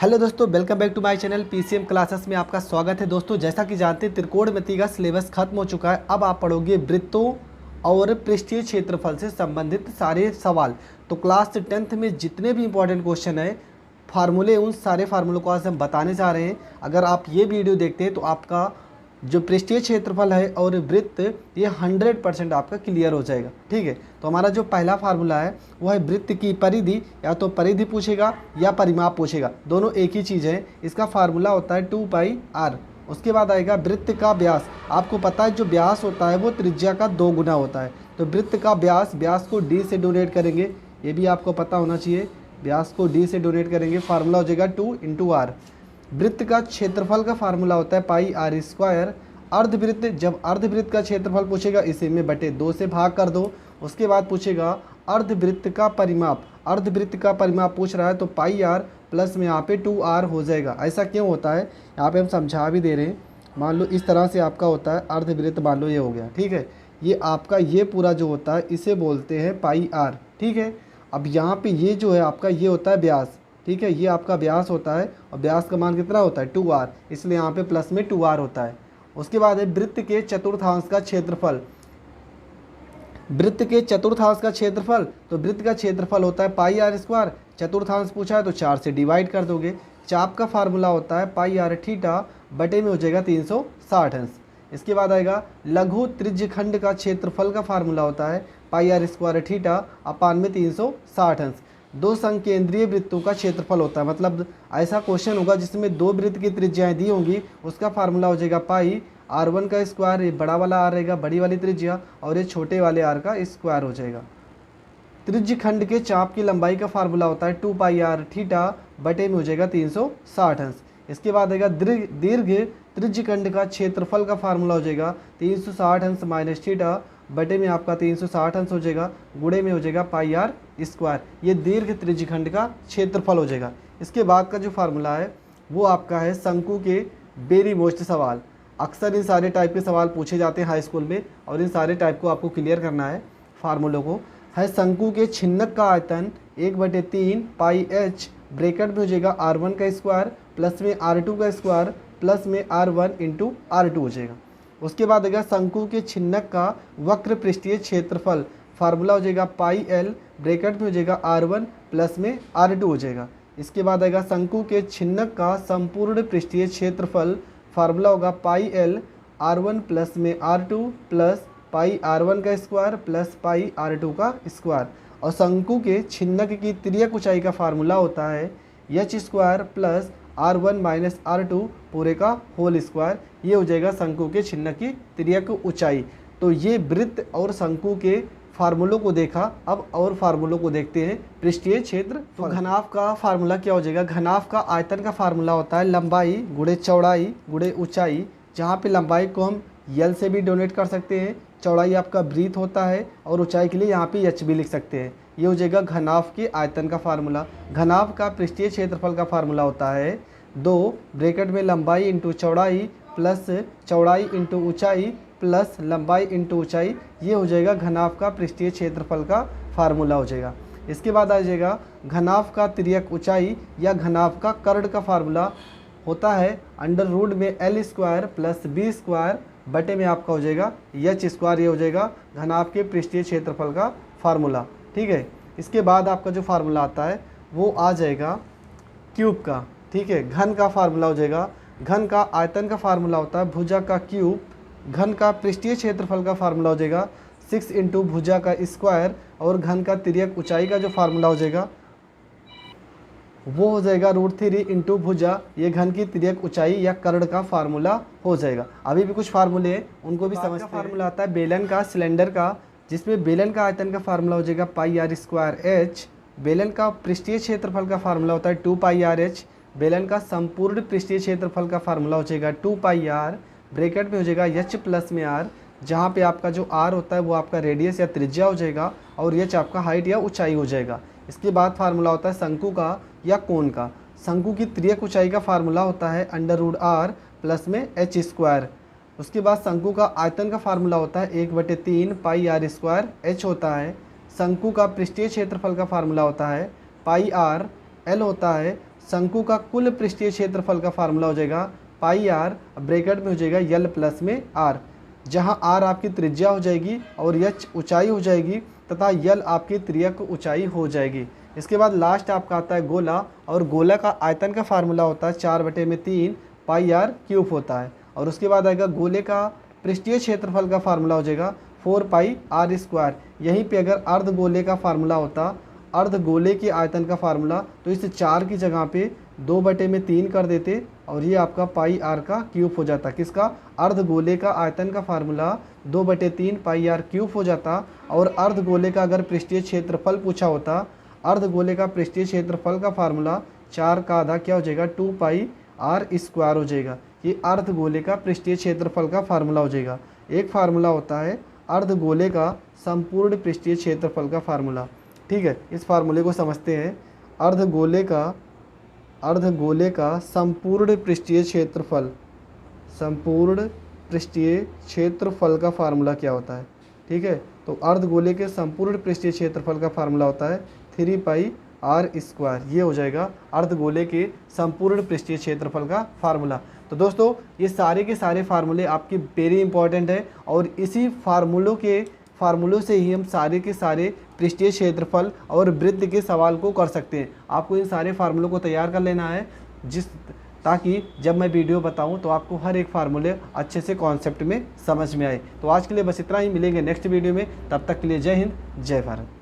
Hello दोस्तों, welcome back to my channel PCM classes में आपका स्वागत है। दोस्तों, जैसा कि जानते हैं त्रिकोणमिति का सिलेबस खत्म हो चुका है। अब आप पढ़ोगे वृत्तों और पृष्ठीय क्षेत्रफल से संबंधित सारे सवाल। तो क्लास 10th में जितने भी इंपॉर्टेंट क्वेश्चन है, फार्मूले, उन सारे फार्मूलों को आज हम बताने जा रहे हैं। अगर आप ये वीडियो देखते हैं तो आपका जो पृष्ठीय क्षेत्रफल है और वृत्त, ये 100% आपका क्लियर हो जाएगा। ठीक है, तो हमारा जो पहला फार्मूला है वो है वृत्त की परिधि। या तो परिधि पूछेगा या परिमाप पूछेगा, दोनों एक ही चीज़ है। इसका फार्मूला होता है 2πr। उसके बाद आएगा वृत्त का व्यास। आपको पता है जो व्यास होता है वो त्रिज्या का 2 गुना होता है। तो वृत्त का व्यास को d से डोनेट करेंगे, ये भी आपको पता होना चाहिए। व्यास को d से डोनेट करेंगे, फार्मूला हो जाएगा 2 × r। वृत्त का क्षेत्रफल का फार्मूला होता है πr²। अर्धवृत्त, जब अर्धवृत्त का क्षेत्रफल पूछेगा इसे में बटे 2 से भाग कर दो। उसके बाद पूछेगा अर्धवृत्त का परिमाप। अर्धवृत्त का परिमाप पूछ रहा है तो πr प्लस में यहाँ पे 2r हो जाएगा। ऐसा क्यों होता है यहाँ पे हम समझा भी दे रहे हैं। मान लो इस तरह से आपका होता है अर्धवृत्त, मान लो ये हो गया। ठीक है, ये आपका ये पूरा जो होता है इसे बोलते हैं πr। ठीक है, अब यहाँ पे ये जो है आपका ये होता है व्यास। ठीक है, ये आपका व्यास होता है और व्यास का मान कितना होता है 2r, इसलिए यहाँ पे प्लस में 2r होता है। उसके बाद है वृत्त के चतुर्थांश का क्षेत्रफल। वृत्त के चतुर्थांश का क्षेत्रफल, तो वृत्त का क्षेत्रफल होता है πr²। चतुर्थांश पूछा है तो 4 से डिवाइड कर दोगे। चाप का फार्मूला होता है πr θ बटे में हो जाएगा 360 अंश। इसके बाद आएगा लघु त्रिज्यखंड का क्षेत्रफल का फार्मूला होता है πr² θ अपान में 360 अंश। दो संकेंद्रीय वृत्तों का क्षेत्रफल होता है, मतलब ऐसा क्वेश्चन होगा जिसमें दो वृत्त की त्रिज्याएं दी होंगी, उसका फार्मूला हो जाएगा πr1 का स्क्वायर, ये बड़ा वाला आर रहेगा, बड़ी वाली त्रिज्या, और ये छोटे वाले आर का स्क्वायर हो जाएगा। त्रिज्यखंड के चाप की लंबाई का फार्मूला होता है 2πr θ बटे में हो जाएगा 360 अंश। इसके बाद आएगा दीर्घ त्रिज्यखंड का क्षेत्रफल का फार्मूला हो जाएगा 360 अंश माइनस θ बटे में आपका 360 अंश हो जाएगा, गुणे में हो जाएगा πr²। ये दीर्घ त्रिज्यखंड का क्षेत्रफल हो जाएगा। इसके बाद का जो फार्मूला है वो आपका है शंकु के वेरी मोस्ट सवाल। अक्सर इन सारे टाइप के सवाल पूछे जाते हैं हाई स्कूल में, और इन सारे टाइप को आपको क्लियर करना है फार्मूलों को। है शंकु के छिन्नक का आयतन 1/3 πh ब्रैकेट में हो जाएगा r1 का स्क्वायर प्लस में r2 का स्क्वायर प्लस में r1 × r2 हो जाएगा। उसके बाद आएगा शंकु के छिन्नक का वक्र पृष्ठीय क्षेत्रफल, फार्मूला हो जाएगा πl ब्रैकेट में हो जाएगा r1 प्लस में r2 हो जाएगा। इसके बाद आएगा शंकु के छिन्नक का संपूर्ण पृष्ठीय क्षेत्रफल, फार्मूला होगा πl r1 प्लस में r2 प्लस πr1 का स्क्वायर प्लस πr2 का स्क्वायर। और शंकु के छिन्नक की तिर्यक ऊंचाई का फार्मूला होता है h² plus r1 minus r2 पूरे का होल स्क्वायर। ये हो जाएगा शंकु के छिन्नक की तिर्यक ऊंचाई। तो ये वृत्त और शंकु के फार्मूलों को देखा। अब और फार्मूलों को देखते हैं पृष्ठीय क्षेत्र। तो घनाभ का फार्मूला क्या हो जाएगा? घनाभ का आयतन का फार्मूला होता है लंबाई गुणे चौड़ाई गुणे ऊंचाई, जहाँ पे लंबाई को हम यल से भी डोनेट कर सकते हैं, चौड़ाई आपका ब्रीथ होता है, और ऊंचाई के लिए यहाँ पे एच भी लिख सकते हैं। ये हो जाएगा घनाभ के आयतन का फार्मूला। घनाभ का पृष्ठीय क्षेत्रफल का फार्मूला होता है 2 ब्रैकेट में लंबाई इंटू चौड़ाई प्लस चौड़ाई इंटू ऊंचाई प्लस लंबाई इंटू ऊंचाई। ये हो जाएगा घनाभ का पृष्ठीय क्षेत्रफल का फार्मूला हो जाएगा। इसके बाद आ जाएगा घनाभ का तिर्यक ऊंचाई या घनाभ का कर्ण का फार्मूला होता है √, में l² प्लस b² बटे में आपका हो जाएगा h²। ये हो जाएगा घनाभ के पृष्ठीय क्षेत्रफल का फार्मूला। ठीक है, इसके बाद आपका जो फार्मूला आता है वो आ जाएगा क्यूब का। ठीक है, घन का फार्मूला हो जाएगा, घन का आयतन का फार्मूला होता है भुजा का क्यूब। घन का पृष्ठीय क्षेत्रफल का फार्मूला हो जाएगा 6 × भुजा का स्क्वायर, और घन का तिर्यक ऊंचाई का जो फार्मूला हो जाएगा वो हो जाएगा √3 × भुजा। ये घन की तिर्यक ऊंचाई या कर्ण का फार्मूला हो जाएगा। अभी भी कुछ फार्मूले हैं उनको भी समझते हैं। फार्मूला आता है बेलन का सिलेंडर का, जिसमें बेलन का आयतन का फार्मूला हो जाएगा πr²h। बेलन का पृष्ठीय क्षेत्रफल का फार्मूला होता है 2πrh। बेलन का संपूर्ण पृष्ठीय क्षेत्रफल का फार्मूला हो जाएगा 2πr ब्रैकेट में हो जाएगा h प्लस में r, जहाँ पे आपका जो r होता है वो आपका रेडियस या त्रिज्या हो जाएगा, और h आपका हाइट या ऊंचाई हो जाएगा। इसके बाद फार्मूला होता है शंकु का या कोण का। शंकु की तिर्यक ऊंचाई का फार्मूला होता है √r प्लस में h²। उसके बाद शंकु का आयतन का फार्मूला होता है 1/3 πr² h होता है। शंकु का पृष्ठीय क्षेत्रफल का फार्मूला होता है πr l होता है। शंकु का कुल पृष्ठीय क्षेत्रफल का फार्मूला हो जाएगा पाई आर, ब्रैकेट में हो जाएगा यल प्लस में आर, जहां आर आपकी त्रिज्या हो जाएगी और एच ऊंचाई हो जाएगी तथा यल आपकी त्रियक ऊंचाई हो जाएगी। इसके बाद लास्ट आपका आता है गोला, और गोला का आयतन का फार्मूला होता है 4/3 पाई आर क्यूब होता है। और उसके बाद आएगा गोले का पृष्ठीय क्षेत्रफल का फार्मूला हो जाएगा 4 पाई आर स्क्वायर। यहीं पे अगर अर्धगोले का फार्मूला होता, अर्धगोले के आयतन का फार्मूला, तो इस 4 की जगह पे 2/3 कर देते और ये आपका पाई आर का क्यूब हो जाता। किसका? अर्धगोले का आयतन का फार्मूला 2/3 पाई आर क्यूब हो जाता। और अर्धगोले का अगर पृष्ठीय क्षेत्रफल पूछा होता, अर्धगोले का पृष्ठीय क्षेत्रफल का फार्मूला 4 का आधा क्या हो जाएगा 2 पाई आर स्क्वायर हो जाएगा। ये अर्धगोले का पृष्ठीय क्षेत्रफल का फार्मूला हो जाएगा। एक फार्मूला होता है अर्धगोले का संपूर्ण पृष्ठीय क्षेत्रफल का फार्मूला। ठीक है, इस फार्मूले को समझते हैं। अर्धगोले का संपूर्ण पृष्ठीय क्षेत्रफल, संपूर्ण पृष्ठीय क्षेत्रफल का फार्मूला क्या होता है? ठीक है, तो अर्धगोले के संपूर्ण पृष्ठीय क्षेत्रफल का फार्मूला होता है 3 पाई आर स्क्वायर। ये हो जाएगा अर्धगोले के संपूर्ण पृष्ठीय क्षेत्रफल का फार्मूला। तो दोस्तों ये सारे के सारे फार्मूले आपके वेरी इंपॉर्टेंट है, और इसी फार्मूलों से ही हम सारे के सारे पृष्ठीय क्षेत्रफल और वृत्त के सवाल को कर सकते हैं। आपको इन सारे फार्मूलों को तैयार कर लेना है, ताकि जब मैं वीडियो बताऊं तो आपको हर एक फार्मूले अच्छे से कॉन्सेप्ट में समझ में आए। तो आज के लिए बस इतना ही, मिलेंगे नेक्स्ट वीडियो में। तब तक के लिए जय हिंद, जय भारत।